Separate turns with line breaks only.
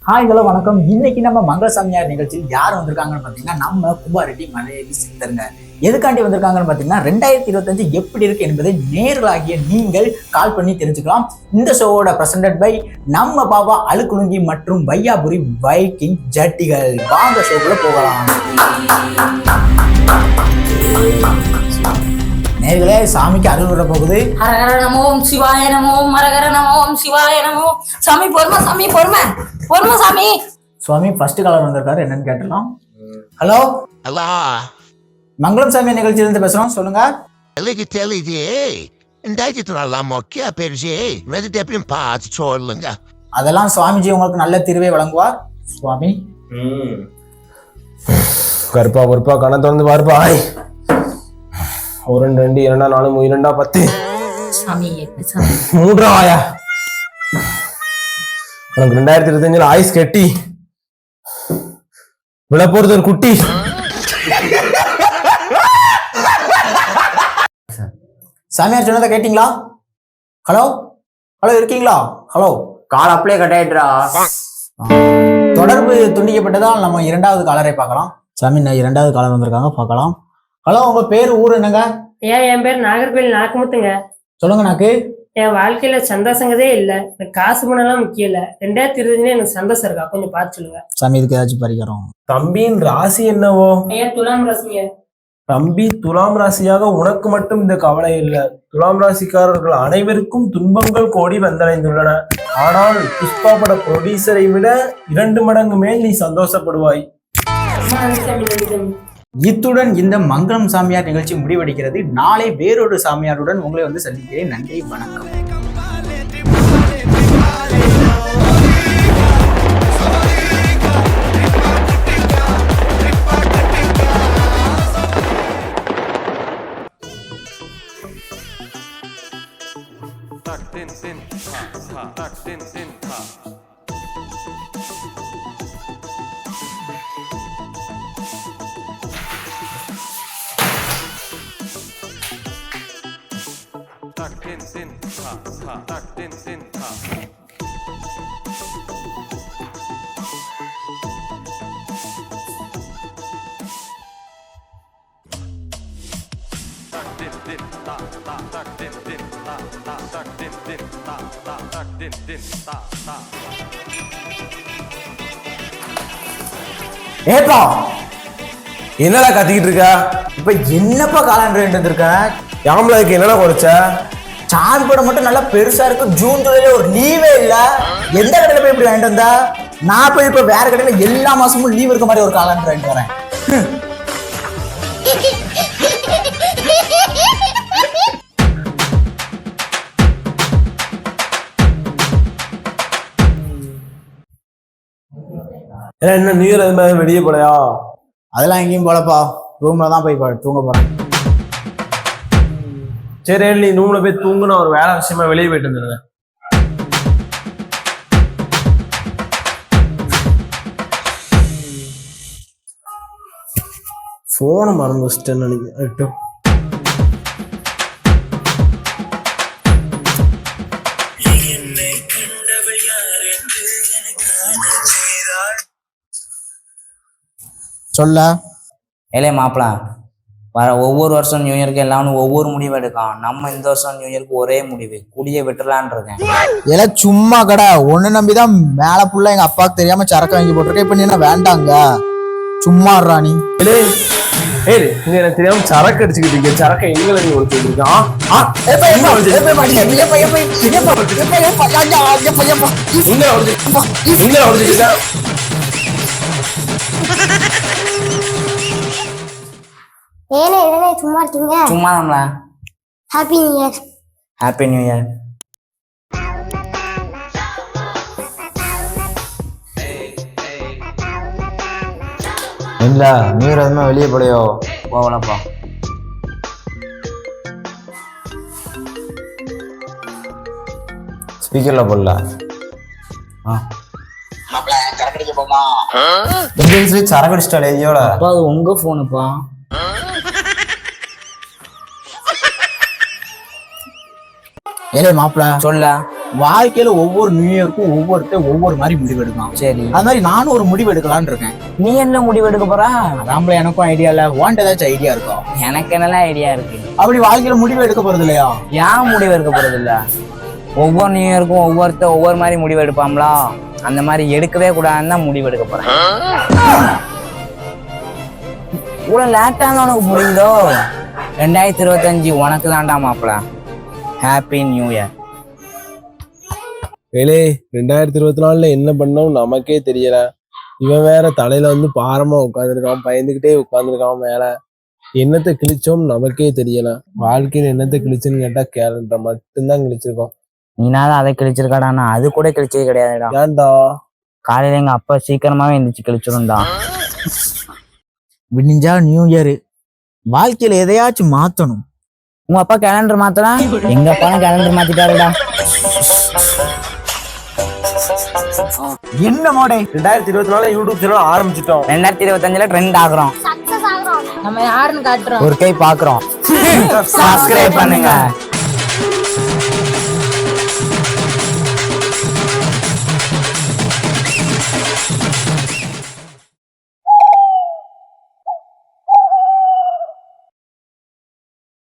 Hi hello வணக்கம். இன்னைக்கு நம்ம மங்கள சாமியார் நிகழ்ச்சியில் யார் வந்திருக்காங்கன்னு பார்த்தீங்கன்னா நம்ம குமாரெட்டி மலையாளி சித்தருங்க. எதுக்காண்டி வந்திருக்காங்கன்னு பார்த்தீங்கன்னா 2025 எப்படி இருக்கு என்பதை நேர்களாகிய நீங்கள் கால் பண்ணி தெரிஞ்சுக்கலாம். இந்த ஷோவோட பிரசன்டட் பை நம்ம பாபா அழுக்குலுங்கி மற்றும் வையாபுரி வைக்கிங் ஜட்டிகள். வாங்க ஷோக்குள்ள போகலாம். நேர்களே, சாமிக்கு அருள் வர போகுது.
ஹரஹர நமோ சிவாய நமோ ஹரஹர நமோ சிவாய நமோ. சாமி பொறுமை, சாமி பொறுமை பொறுமை சாமி.
சுவாமி ஃபர்ஸ்ட் காலர் வந்திருக்காரு, என்னன்னு கேட்டலாம். ஹலோ
ஹலோ,
மங்களம் சாமி நிகழ்ச்சியிலிருந்து பேசுறோம், சொல்லுங்க.
லிக்கு தெளிதே இண்டாயிரத்துலாம் மொக்கியா பெருசே வெதிட்டு எப்படியும் பார்த்து சொல்லுங்க.
அதெல்லாம் சுவாமிஜி உங்களுக்கு நல்ல தீர்வை வழங்குவார். சுவாமி
கருப்பா பொறுப்பா கண்ணை திறந்து பாருப்பா. 1 2 2 4 2 10
சாமி 8 சாமி
3 ஆயா. உனக்கு 2025 ஆயுஸ் கட்டி விழ போறது ஒரு குட்டி.
சாமியார் சொன்னதை கேட்டீங்களா? ஹலோ ஹலோ, இருக்கீங்களா? ஹலோ,
கால் அப்ளை கட் ஆயிடுறா.
தொடர்பு துண்டிக்கப்பட்டதால் நம்ம 2வது காலரை பார்க்கலாம். சாமி, நான் 2வது காலர் வந்திருக்காங்க, பார்க்கலாம். ஹலோ, உங்க பேர் ஊர் என்னங்க?
என் பேர் நாகர்கோவில் நாக்குமுத்துங்க.
சொல்லுங்க. நாக்கு
என் வாழ்க்கையில சந்தோஷங்கதே இல்ல. எனக்கு காசு பணம்லாம் முக்கியம் இல்ல. 2025 எனக்கு சந்தோஷம் இருக்கா, கொஞ்சம் பார்த்து சொல்லுங்க
சாமி. இதுக்கு ஏதாச்சும் பரிகாரம்?
தம்பியின் ராசி என்னவோ?
துலாம் ராசிங்க.
தம்பி, துலாம் ராசியாக உனக்கு மட்டும் இந்த கவலை இல்லை. துலாம் ராசிக்காரர்கள் அனைவருக்கும் துன்பங்கள் கோடி வந்தடைந்துள்ளன. ஆனால் புஷ்பா பட ப்ரொடியூசரை விட 2 மடங்கு மேல் நீ சந்தோஷப்படுவாய்.
இத்துடன் இந்த மங்களம் சாமியார் நிகழ்ச்சி முடிவடைகிறது. நாளை வேறொரு சாமியாருடன் உங்களை வந்து சந்திக்கிறேன். நன்றி, வணக்கம். ஏப்பா,
என்னடா கத்திக்கிட்டு இருக்க?
இப்ப என்னப்பா காலண்டர் இருக்க?
யாமலாக்கு என்னடா குறைச்ச?
சாமி படம் மட்டும் நல்லா பெருசா இருக்கு. ஜூன் ஜூலைல ஒரு லீவே இல்ல. எந்த கடையில போய் இப்படி வாங்கிட்டு வந்தா? நான் போய் இப்ப வேற கடையில எல்லா மாசமும் லீவ் இருக்க மாதிரி ஒரு காலண்டர் வாங்கிட்டு வரேன்.
என்ன நியூ இயர் அது மாதிரி வெளியே போலையா?
அதெல்லாம் எங்கேயும் போலப்பா, ரூம்ல தான் போய் தூங்க போறேன்.
சரி, நீ ரூம்ல போய் தூங்குன, ஒரு வேலை விஷயமா வெளியே போயிட்டு வந்துடுங்க. போனை மறந்து வச்சிட்டேன்னு நினைக்கிறேன்.
சொல்ல
ஏலே மாப்பிள, வர ஒவ்வொரு வருஷம் நியூ இயருக்கு எல்லாம் ஒவ்வொரு முடிவு எடுக்கான். நம்ம இந்த வருஷம் நியூ இயருக்கு ஒரே முடிவு, குடியை விட்டுலான் இருக்கேன்.
எல்லாம் சும்மா கடை ஒண்ணு நம்பிதான் மேல புள்ள எங்க அப்பாவுக்கு தெரியாம சரக்கு வாங்கி போட்டிருக்கேன். இப்ப நீ என்ன வேண்டாங்க, சும்மா ராணி.
எனக்கு தெரியாம சரக்கு அடிச்சுக்கிட்டு இருக்க. சரக்கு எங்களை நீ ஒழிச்சுட்டு இருக்கான்.
ஏனே இதனே சும்மா இருக்கீங்க?
சும்மா நம்மள.
Happy new year.
Happy new year.
இல்ல நியூ இயர் அதுமா வெளியே போலையோ?
போகலப்பா.
ஸ்பீக்கர்ல போடல.
சரக்கு அடிச்சிட்டாலே ஐயோட.
அப்பா, அது உங்க போனுப்பா.
ஏலே மாப்பிள,
சொல்ல
வாழ்க்கையில ஒவ்வொரு நியூ இயருக்கும் ஒவ்வொரு மாதிரி முடிவு எடுக்கலாம்.
சரி,
அது மாதிரி நானும் ஒரு முடிவு எடுக்கலான்னு இருக்கேன்.
நீ என்ன முடிவு எடுக்க போறா?
அதாம்பல எனக்கும் ஐடியா இல்ல. உன்கிட்ட ஏதாச்சும் ஐடியா இருக்கா?
எனக்கு என்னெல்லாம் ஐடியா இருக்கு.
அப்படி வாழ்க்கையில முடிவு எடுக்க போறது இல்லையா?
ஏன் முடிவு எடுக்க போறது இல்ல? ஒவ்வொரு நியூ இயருக்கும் ஒவ்வொரு மாதிரி முடிவு எடுப்பாங்களா, அந்த மாதிரி எடுக்கவே கூடாதுன்னு தான் முடிவு எடுக்க போறேன். இவ்வளவு லேட்டா தான் உனக்கு புரியுதோ? 2025 உனக்கு தான்டா மாப்பிள. Happy new year.
வேலே 2024 என்ன பண்ணோம் நமக்கே தெரியல. இவன் வேற தலையில வந்து பாரமா உட்காந்துருக்கான், பயந்துகிட்டே உட்காந்துருக்கான் மேல. என்னத்தை கிழிச்சோம் நமக்கே தெரியல. வாழ்க்கையில என்னத்தை கிழிச்சுன்னு கேட்டா கேலண்டர் மட்டும்தான் கிழிச்சிருக்கோம்.
நீனாவது அதை கிழிச்சிருக்காடா, நான் அது கூட கிழிச்சது கிடையாதுடா.
ஏன்டா?
காலையில எங்க அப்பா சீக்கிரமாவே எந்திரிச்சு கிழிச்சிருந்தா.
விடிஞ்சா நியூ இயர். வாழ்க்கையில எதையாச்சும் மாத்தணும்.
உங்க அப்பா கேலண்டர் மாத்தனா? எங்க அப்பா கேலண்டர் மாத்திட்டாருடா.
என்ன மாடே
2024 யூடியூப் சேனல் ஆரம்பிச்சிட்டோம்.
2025 ட்ரெண்ட் ஆகுறோம்.
சக்சஸ் ஆகுறோம்.
நம்ம யாருன்னு காட்டுறோம்.
ஒரு கை பாக்குறோம். சப்ஸ்கிரைப் பண்ணுங்க.